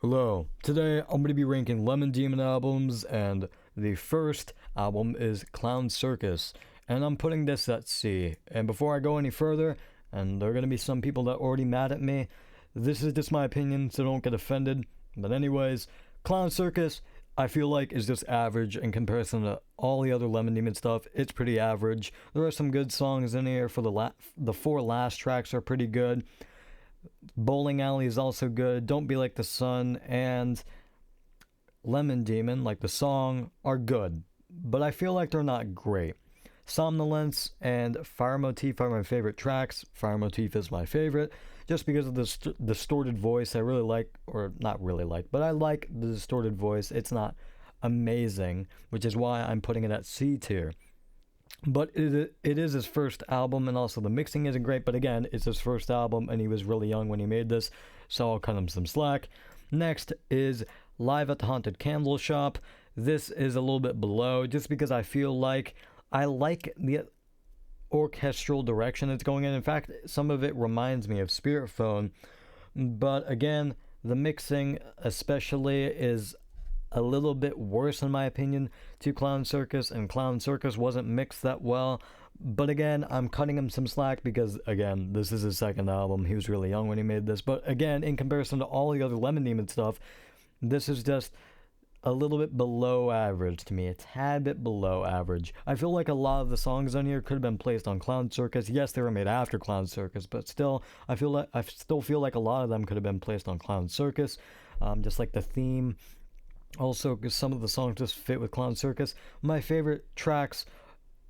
Hello. Today I'm going to be ranking Lemon Demon albums, and the first album is Clown Circus, and I'm putting this at C. And before I go any further, and there are going to be some people that are already mad at me, this is just my opinion, so don't get offended. But anyways, Clown Circus, I feel like is just average in comparison to all the other Lemon Demon stuff. It's pretty average. There are some good songs in here. For the four last tracks are pretty good. Bowling Alley is also good. Don't Be Like the Sun and Lemon Demon, like the song, are good, but I feel like they're not great. Somnolence and Fire Motif are my favorite tracks. Fire Motif is my favorite just because of the distorted voice. I really like, or not really like, but I like the distorted voice. It's not amazing, which is why I'm putting it at C tier. But it is his first album, and also the mixing isn't great, but again, it's his first album, and he was really young when he made this, so I'll cut him some slack. Next is Live at the Haunted Candle Shop. This is a little bit below, just because I feel like I like the orchestral direction it's going in. In fact, some of it reminds me of Spirit Phone, but again, the mixing especially is a little bit worse in my opinion to Clown Circus, and Clown Circus wasn't mixed that well. But again, I'm cutting him some slack because again, this is his second album. He was really young when he made this, but again, in comparison to all the other Lemon Demon stuff, this is just a little bit below average to me, a tad bit below average. I feel like a lot of the songs on here could have been placed on Clown Circus. Yes, they were made after Clown Circus, but still, I still feel like a lot of them could have been placed on Clown Circus. Just like the theme. Also, because some of the songs just fit with Clown Circus. My favorite tracks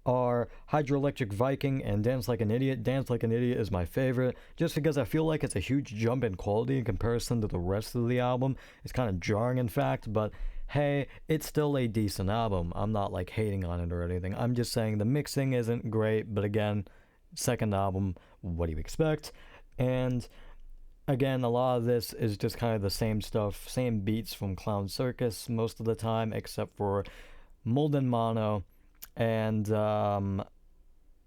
are Hydroelectric Viking and Dance Like an Idiot. Dance Like an Idiot is my favorite, just because I feel like it's a huge jump in quality in comparison to the rest of the album. It's kind of jarring, in fact, but hey, it's still a decent album. I'm not like hating on it or anything. I'm just saying the mixing isn't great, but again, second album, what do you expect? And again, a lot of this is just kind of the same stuff, same beats from Clown Circus most of the time, except for Molden Mono and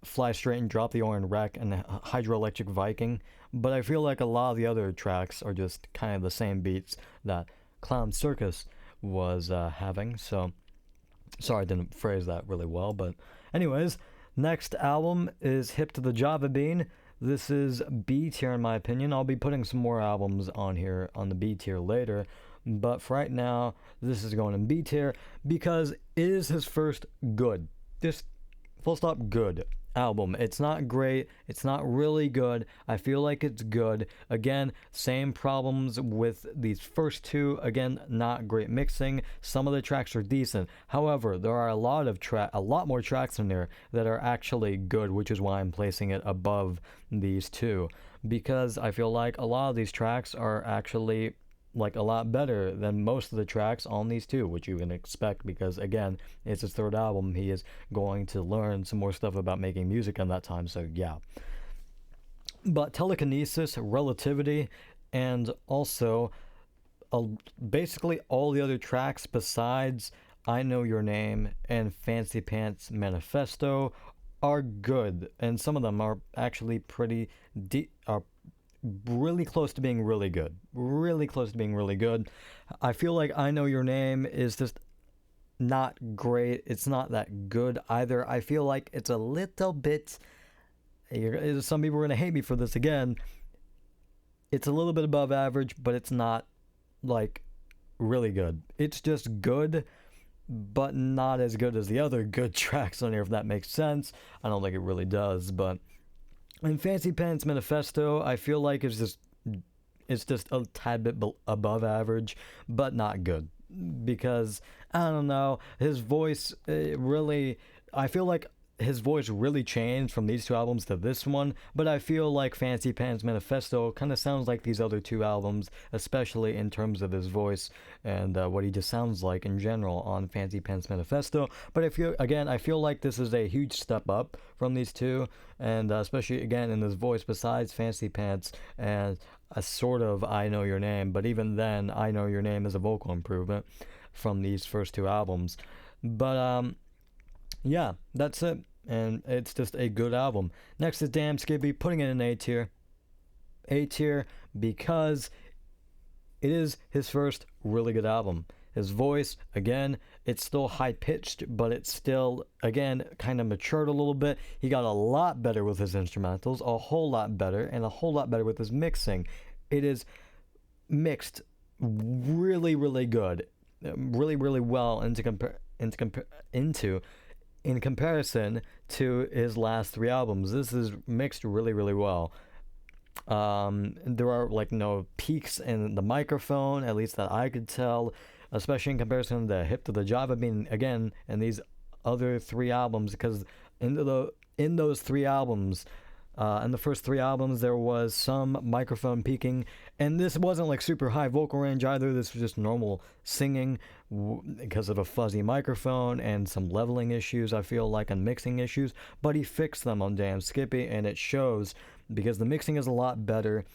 Fly Straight and Drop the Orange Wreck and Hydroelectric Viking. But I feel like a lot of the other tracks are just kind of the same beats that Clown Circus was having. So, sorry I didn't phrase that really well. But anyways, next album is Hip to the Java Bean. This is B tier in my opinion. I'll be putting some more albums on here on the B tier later, but for right now, this is going in B tier because it is his first good, just full stop good album. It's not great, it's not really good. I feel like it's good. Again, same problems with these first two. Again, not great mixing. Some of the tracks are decent. However, there are a lot more tracks in there that are actually good, which is why I'm placing it above these two, because I feel like a lot of these tracks are actually like a lot better than most of the tracks on these two, which you can expect because again, it's his third album. He is going to learn some more stuff about making music in that time, so yeah. But Telekinesis, Relativity, and also basically all the other tracks besides I Know Your Name and Fancy Pants Manifesto are good, and some of them are actually pretty are really close to being really good. Really close to being really good. I feel like I Know Your Name is just not great. It's not that good either. I feel like it's a little bit... Some people are going to hate me for this again. It's a little bit above average, but it's not like really good. It's just good, but not as good as the other good tracks on here, if that makes sense. I don't think it really does, but... And Fancy Pants Manifesto, I feel like it's just a tad bit above average, but not good. Because, I don't know, his voice I feel like his voice really changed from these two albums to this one, but I feel like Fancy Pants Manifesto kind of sounds like these other two albums, especially in terms of his voice and what he just sounds like in general on Fancy Pants Manifesto. But I feel like this is a huge step up from these two, and especially again in his voice besides Fancy Pants and a sort of I Know Your Name, but even then I Know Your Name is a vocal improvement from these first two albums. But yeah, that's it. And it's just a good album. Next is Damn Skippy, putting it in A tier. A tier because it is his first really good album. His voice, again, it's still high-pitched, but it's still, again, kind of matured a little bit. He got a lot better with his instrumentals, a whole lot better, and a whole lot better with his mixing. It is mixed really, really good, really, really well in comparison to his last 3 albums. This is mixed really, really well. There are like no peaks in the microphone, at least that I could tell, especially in comparison to the Hip to the Job. I mean, again, in these other 3 albums, because in those 3 albums, in the first 3 albums, there was some microphone peaking, and this wasn't like super high vocal range either. This was just normal singing because of a fuzzy microphone and some leveling issues, I feel like, and mixing issues, but he fixed them on Damn Skippy, and it shows because the mixing is a lot better.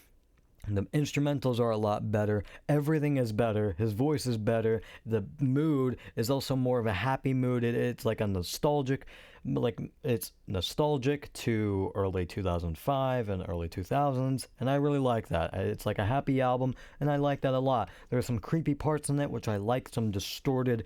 The instrumentals are a lot better. Everything is better. His voice is better. The mood is also more of a happy mood. It's like a nostalgic, it's nostalgic to early 2005 and early 2000s, and I really like that. It's like a happy album, and I like that a lot. There are some creepy parts in it, which I like, some distorted,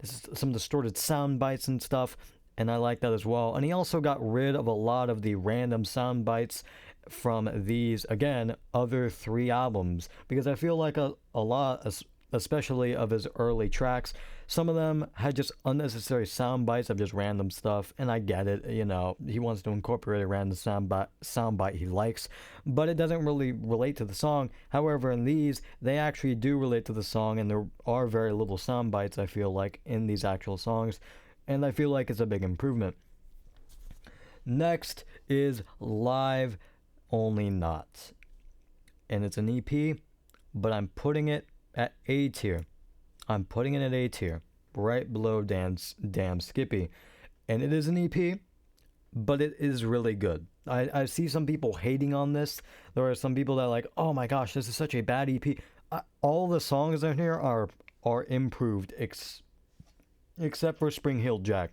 some distorted sound bites and stuff, and I like that as well. And he also got rid of a lot of the random sound bites from these, again, other 3 albums, because I feel like a lot, especially of his early tracks, some of them had just unnecessary sound bites of just random stuff, and I get it, he wants to incorporate a random sound bite he likes, but it doesn't really relate to the song. However, in these, they actually do relate to the song, and there are very little sound bites, I feel like, in these actual songs, and I feel like it's a big improvement. Next is Live Only Not, and it's an EP, but I'm putting it at A tier. I'm putting it at A tier, right below Damn Skippy, and it is an EP, but it is really good. I see some people hating on this. There are some people that are like, oh my gosh, this is such a bad EP. All the songs in here are improved, except for Spring Heeled Jack.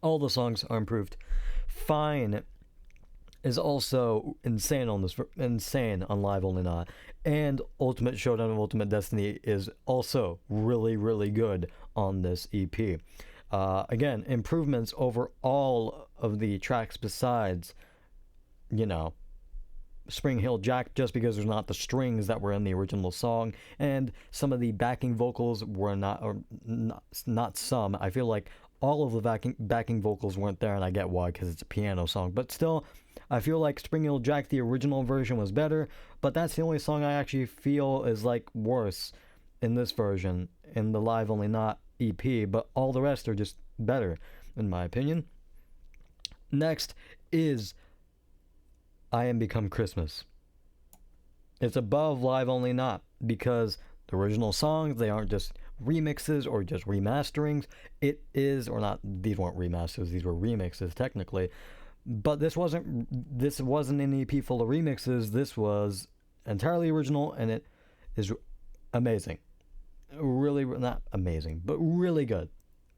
All the songs are improved. Fine is also insane on Live Only Not, and Ultimate Showdown of Ultimate Destiny is also really, really good on this EP. Again, improvements over all of the tracks besides, Spring Heeled Jack, just because there's not the strings that were in the original song, and some of the backing vocals were not some. I feel like all of the backing vocals weren't there, and I get why, because it's a piano song, but still, I feel like Spring Heeled Jack, the original version, was better, but that's the only song I actually feel is like worse in this version, in the Live Only Not EP, but all the rest are just better, in my opinion. Next is I Am Become Christmas. It's above Live Only Not, because the original songs, they aren't just remixes or just remasterings. It is, or not, these weren't remasters, these were remixes technically, but this wasn't an EP full of remixes. This was entirely original, and it is amazing. Really, not amazing, but really good.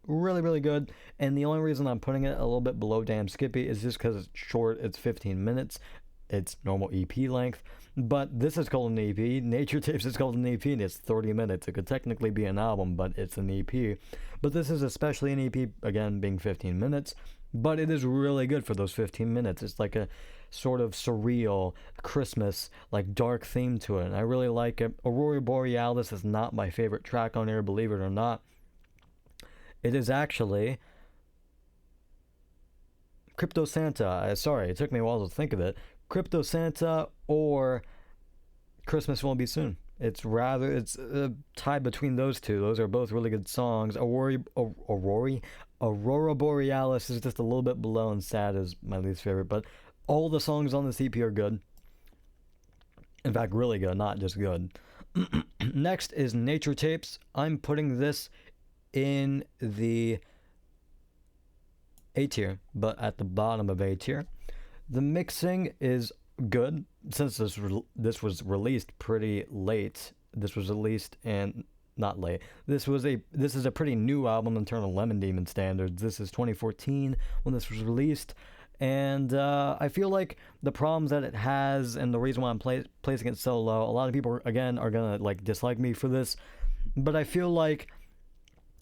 Really, really good. And the only reason I'm putting it a little bit below Damn Skippy is just because it's short. It's 15 minutes. It's normal EP length. But this is called an EP. Nature Tapes is called an EP, and it's 30 minutes. It could technically be an album, but it's an EP. But this is especially an EP, again, being 15 minutes. But it is really good for those 15 minutes. It's like a sort of surreal Christmas, like dark theme to it. And I really like it. Aurora Borealis is not my favorite track on here, believe it or not. It is actually Crypto Santa. Sorry, it took me a while to think of it. Crypto Santa or Christmas Won't Be Soon. It's tied between those two. Those are both really good songs. Aurora Borealis is just a little bit below, and Sad is my least favorite, but all the songs on this EP are good. In fact, really good, not just good. Next is Nature Tapes. I'm putting this in the A tier, but at the bottom of A tier. The mixing is good, since this was released pretty late. This was released and not late. This is a pretty new album in terms of Lemon Demon standards. This is 2014 when this was released, And I feel like the problems that it has and the reason why I'm placing it so low, a lot of people, again, are gonna like dislike me for this, but I feel like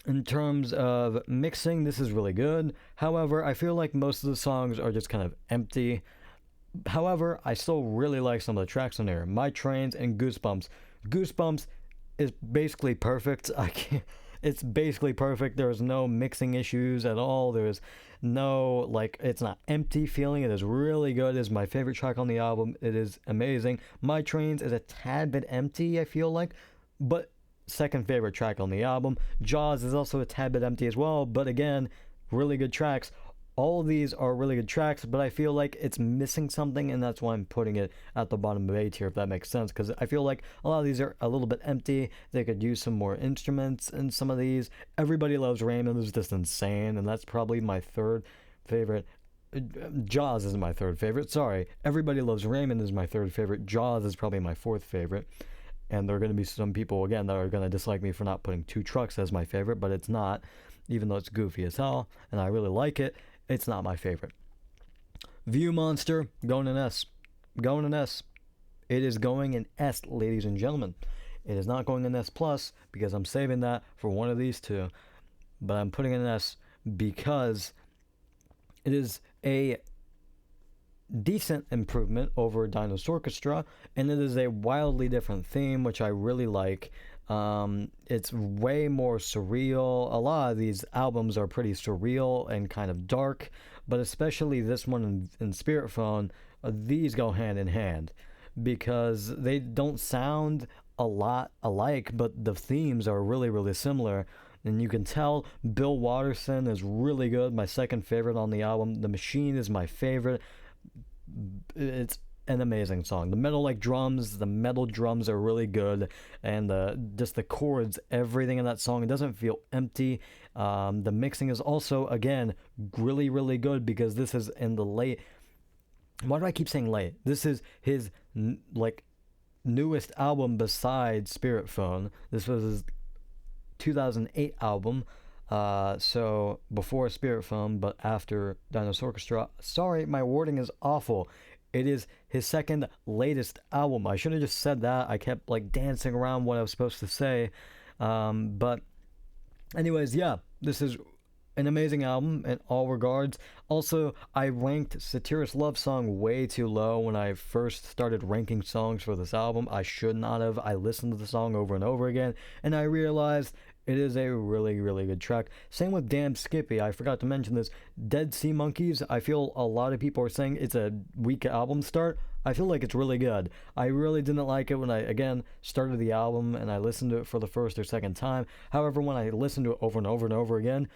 in terms of mixing, this is really good. However, I feel like most of the songs are just kind of empty. However, I still really like some of the tracks on there. My Trains and Goosebumps. Goosebumps is basically perfect. I can't. It's basically perfect. There's no mixing issues at all. There's no, like, it's not empty feeling. It is really good. It is my favorite track on the album. It is amazing. My Trains is a tad bit empty, I feel like, but second favorite track on the album. Jaws is also a tad bit empty as well, but again, really good tracks. All of these are really good tracks, but I feel like it's missing something, and that's why I'm putting it at the bottom of A tier, if that makes sense, because I feel like a lot of these are a little bit empty. They could use some more instruments in some of these. Everybody Loves Raymond is just insane, and that's probably my third favorite. Jaws isn't my third favorite, sorry. Everybody Loves Raymond is my third favorite. Jaws is probably my fourth favorite. And there are going to be some people, again, that are going to dislike me for not putting Two Trucks as my favorite, but it's not. Even though it's goofy as hell, and I really like it, it's not my favorite. View Monster, going in S. Going in S. It is going in S, ladies and gentlemen. It is not going in S+, because I'm saving that for one of these two. But I'm putting it in S because it is a decent improvement over Dinos Orchestra, and it is a wildly different theme, which I really like. It's way more surreal. A lot of these albums are pretty surreal and kind of dark, but especially this one in Spirit Phone, these go hand in hand because they don't sound a lot alike, but the themes are really, really similar. And you can tell Bill Watterson is really good, my second favorite on the album. The Machine is my favorite. It's an amazing song. The metal drums are really good, and just the chords, everything in that song, it doesn't feel empty. The mixing is also, again, really, really good because this is in the late. Why do I keep saying late? This is his newest album besides Spirit Phone. This was his 2008 album. So before Spirit Phone, but after Dinos Orchestra. Sorry, my wording is awful. It is his second latest album. I should have just said that. I kept dancing around what I was supposed to say. But anyways, yeah, this is an amazing album in all regards. Also, I ranked Satyrus Love Song way too low when I first started ranking songs for this album. I should not have. I listened to the song over and over again, and I realized it is a really, really good track. Same with Damn Skippy. I forgot to mention this. Dead Sea Monkeys, I feel a lot of people are saying it's a weak album start. I feel like it's really good. I really didn't like it when I, again, started the album and I listened to it for the first or second time. However, when I listened to it over and over and over again,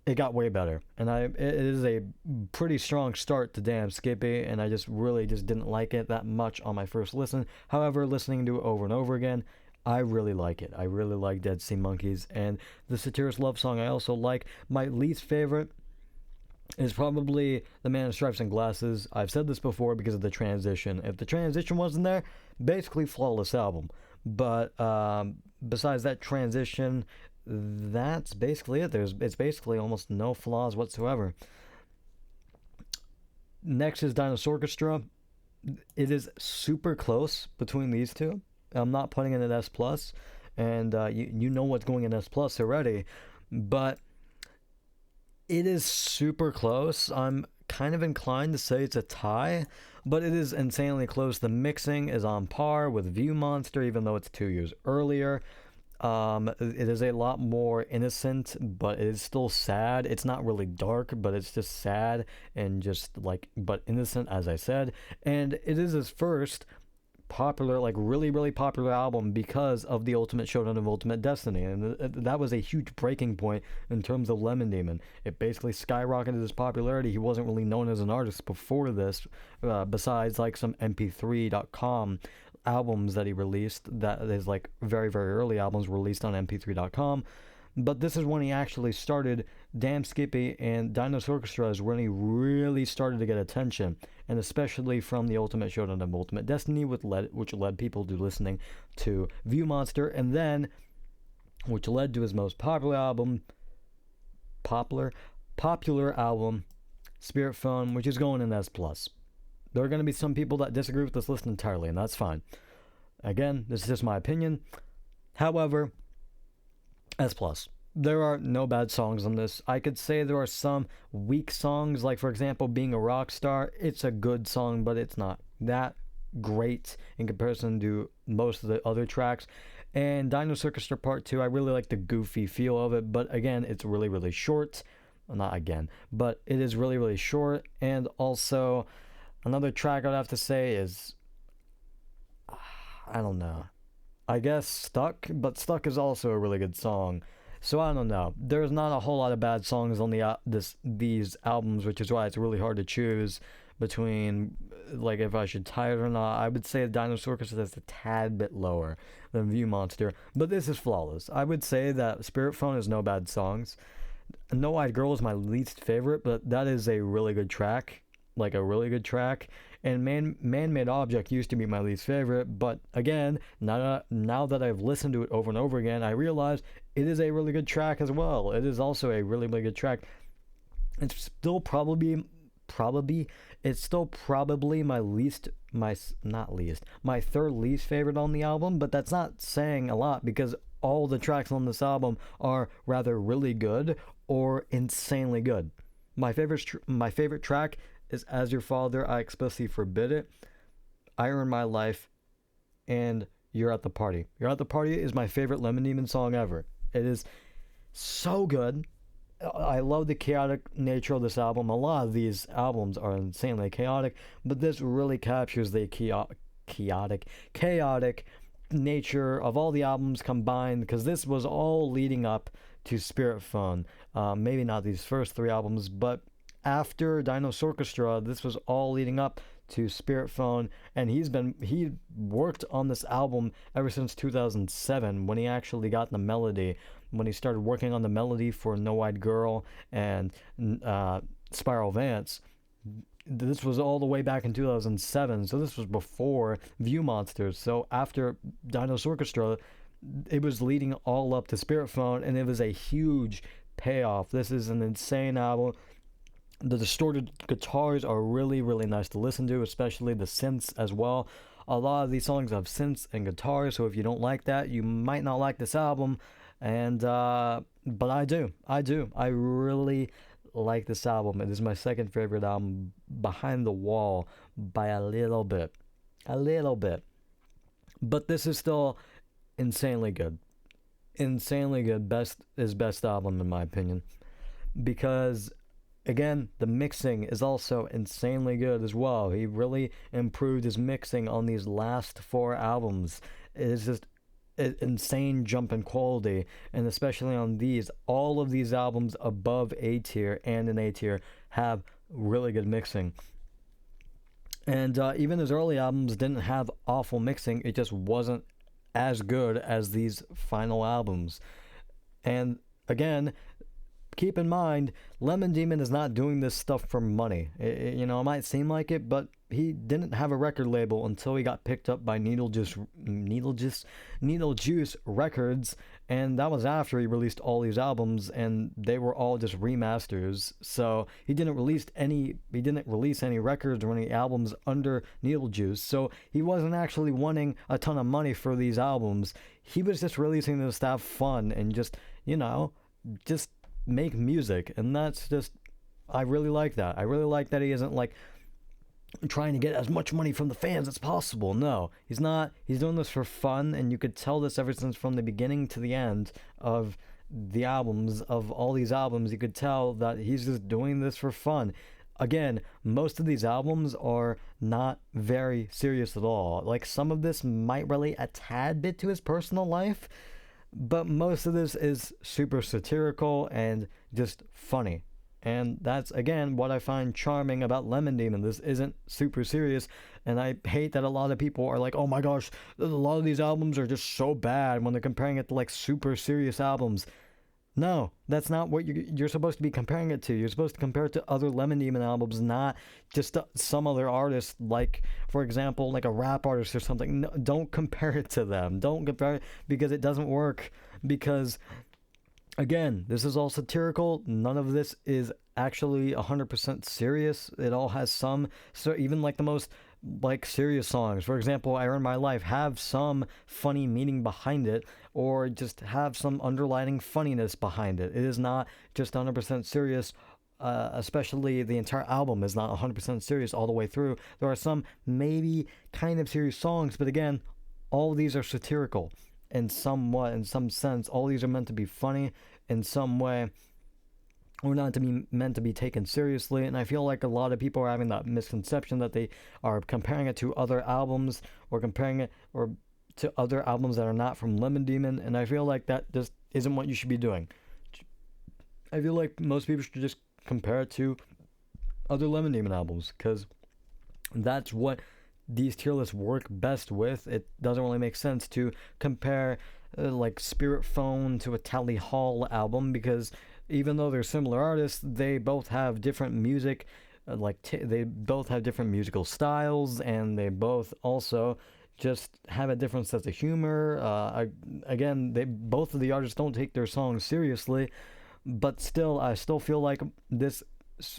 it got way better. And it is a pretty strong start to Damn Skippy, and I just really didn't like it that much on my first listen. However, listening to it over and over again, I really like it. I really like Dead Sea Monkeys. And the Satyrus Love Song I also like. My least favorite is probably The Man in Stripes and Glasses. I've said this before because of the transition. If the transition wasn't there, basically flawless album. But besides that transition, that's basically it. It's basically almost no flaws whatsoever. Next is Dinos Orchestra. It is super close between these two. I'm not putting it in S+, and you know what's going in S+ already, but it is super close. I'm kind of inclined to say it's a tie, but it is insanely close. The mixing is on par with View Monster, even though it's 2 years earlier. It is a lot more innocent, but it is still sad. It's not really dark, but it's just sad and but innocent, as I said. And it is his first popular, really, really popular album because of the Ultimate Showdown of Ultimate Destiny, and that was a huge breaking point in terms of Lemon Demon. It basically skyrocketed his popularity. He wasn't really known as an artist before this, besides some mp3.com albums that he released, that is very, very early albums released on mp3.com. But this is when he actually started. Damn Skippy and Dinos Orchestra is when he really started to get attention, and especially from the Ultimate Showdown of Ultimate Destiny, which led people to listening to View Monster, and then which led to his most popular album, Spirit Phone, which is going in S+. There are going to be some people that disagree with this list entirely, and that's fine. Again, this is just my opinion. However, S+. There are no bad songs on this. I could say there are some weak songs, like for example, Being a Rock Star. It's a good song, but it's not that great in comparison to most of the other tracks. And Dinos Orchestra Part 2, I really like the goofy feel of it, but again, it's really, really short. Well, not again, but it is really, really short. And also, another track I'd have to say is, I don't know, I guess Stuck, but Stuck is also a really good song. So I don't know. There's not a whole lot of bad songs on these albums, which is why it's really hard to choose between, like, if I should tie it or not. I would say Dinos Orchestra is a tad bit lower than View Monster, but this is flawless. I would say that Spirit Phone has no bad songs. No Eyed Girl is my least favorite, but that is a really good track. Like, a really good track. And Man-Made Object used to be my least favorite, but again, now that I've listened to it over and over again, I realize it is a really good track as well. It is also a really, really good track. It's still probably my third least favorite on the album, but that's not saying a lot because all the tracks on this album are rather really good or insanely good. My favorite track is As Your Father, I Explicitly Forbid It, I Earn My Life, and You're at the Party. You're at the Party is my favorite Lemon Demon song ever. It is so good. I love the chaotic nature of this album. A lot of these albums are insanely chaotic, but this really captures the chaotic nature of all the albums combined, because this was all leading up to Spirit Phone. Maybe not these first three albums, but after Dinos Orchestra, this was all leading up to Spirit Phone, and he worked on this album ever since 2007 when he actually got the melody, when he started working on the melody for No Eyed Girl and Spiral Vance. This was all the way back in 2007, so this was before View Monsters. So after Dinos Orchestra, it was leading all up to Spirit Phone, and it was a huge payoff. This is an insane album. The distorted guitars are really, really nice to listen to, especially the synths as well. A lot of these songs have synths and guitars, so if you don't like that, you might not like this album. And but I do. I really like this album. It is my second favorite album behind The Wall by a little bit. But this is still insanely good. Best album in my opinion, because again, the mixing is also insanely good as well. He really improved his mixing on these last four albums. It is just an insane jump in quality, and especially on these, all of these albums above A tier and in A tier have really good mixing. And even his early albums didn't have awful mixing, it just wasn't as good as these final albums. And again, keep in mind, Lemon Demon is not doing this stuff for money. It might seem like it, but he didn't have a record label until he got picked up by Needle Juice Records, and that was after he released all these albums, and they were all just remasters. So he didn't release any records or any albums under Needle Juice. So he wasn't actually wanting a ton of money for these albums. He was just releasing this to have fun and just make music, and that's just, I really like that. I really like that he isn't like trying to get as much money from the fans as possible. No, he's not. He's doing this for fun, and you could tell this ever since from the beginning to the end of the albums, of all these albums. You could tell that he's just doing this for fun. Again, most of these albums are not very serious at all. Like, some of this might relate a tad bit to his personal life, but most of this is super satirical and just funny. And that's, again, what I find charming about Lemon Demon. This isn't super serious, and I hate that a lot of people are like, oh my gosh, a lot of these albums are just so bad when they're comparing it to like super serious albums. No, that's not what you're supposed to be comparing it to. You're supposed to compare it to other Lemon Demon albums, not just some other artist, like, for example, like a rap artist or something. No, don't compare it to them. Don't compare it, because it doesn't work. Because Again, this is all satirical. None of this is actually 100% serious. It all has some, so even like the most like serious songs, for example, I Earn My Life, have some funny meaning behind it, or just have some underlining funniness behind it. It is not just 100% serious. Especially the entire album is not 100% serious all the way through. There are some maybe kind of serious songs, but again, all of these are satirical in some sense. All these are meant to be funny in some way, or not to be meant to be taken seriously. And I feel like a lot of people are having that misconception that they are comparing it to other albums, or comparing it or to other albums that are not from Lemon Demon, and I feel like that just isn't what you should be doing. I feel like most people should just compare it to other Lemon Demon albums, because that's what these tier lists work best with. It doesn't really make sense to compare like Spirit Phone to a Tally Hall album, because even though they're similar artists, they both have different music, they both have different musical styles, and they both also just have a different sense of humor. Again, both of the artists don't take their songs seriously, but still, I still feel like this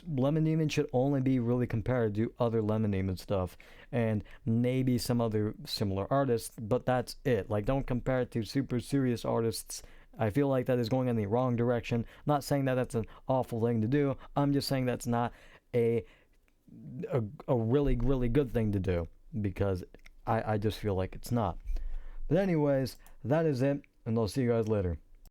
Lemon Demon should only be really compared to other Lemon Demon stuff, and maybe some other similar artists, but that's it. Like, don't compare it to super serious artists. I feel like that is going in the wrong direction. Not saying that that's an awful thing to do. I'm just saying that's not a really, really good thing to do, because I just feel like it's not. But anyways, that is it, and I'll see you guys later.